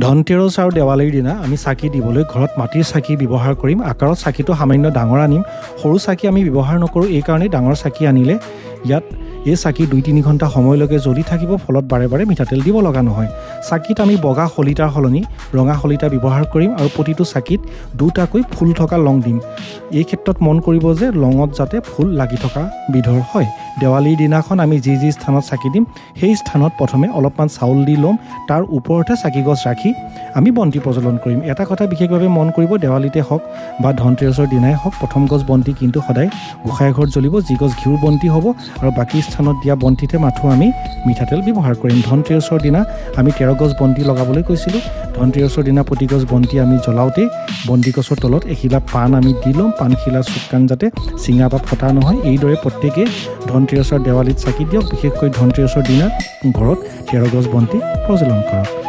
ধনতেৰছ আৰু দেৱালীৰ দিনা আমি চাকি দিবলৈ ঘৰত মাটিৰ চাকি ব্যৱহাৰ কৰিম। আকাৰত চাকিটো সামান্য ডাঙৰ আনিম। সৰু চাকি আমি ব্যৱহাৰ নকৰোঁ, এইকাৰণেই ডাঙৰ চাকি আনিলে ইয়াত এই চাকি 2-3 ঘণ্টা সময়লৈকে জ্বলি থাকিব, ফলত বাৰে বাৰে মিঠাতেল দিব লগা নহয়। চাকিত আমি বগা শলিতাৰ সলনি ৰঙা শলিতা ব্যৱহাৰ কৰিম আৰু প্ৰতিটো চাকিত 2টাকৈ ফুল থকা লং দিম। এই ক্ষেত্ৰত মন কৰিব যে লঙত যাতে ফুল লাগি থকা বিধৰ হয়। দেৱালীৰ দিনাখন আমি যি স্থানত চাকি দিম সেই স্থানত প্ৰথমে অলপমান চাউল দি ল'ম, তাৰ ওপৰতে চাকি গছ ৰাখি আমি বন্তি প্ৰজ্বলন কৰিম। এটা কথা বিশেষভাৱে মন কৰিব, দেৱালীতে হওক বা ধনতেৰছৰ দিনাই হওক, প্ৰথম গছ বন্তি কিন্তু সদায় গোঁসাই ঘৰত জ্বলিব, যি গছ ঘিউৰ বন্তি হ'ব, আৰু বাকী স্থানত দিয়া বন্তিতে মাথো আমি মিঠাতেল ব্যৱহাৰ কৰিম। ধনতেৰছৰ দিনা আমি 13 গছ বন্তি লগাবলৈ কৈছিলোঁ। ধনতেৰছৰ দিনা প্ৰতি গছ বন্তি আমি জ্বলাওঁতেই বন্তি গছৰ তলত এখিলা পাণ আমি দি ল'ম। পাণখিলা চুকান যাতে চিঙা বা ফটা নহয়। এইদৰে প্ৰত্যেকেই ধনতেৰছৰ দেৱালীত চাকি দিয়ক। বিশেষকৈ ধনতেৰছৰ দিনা ঘৰত 13 গছ বন্তি প্ৰজ্বলন কৰক।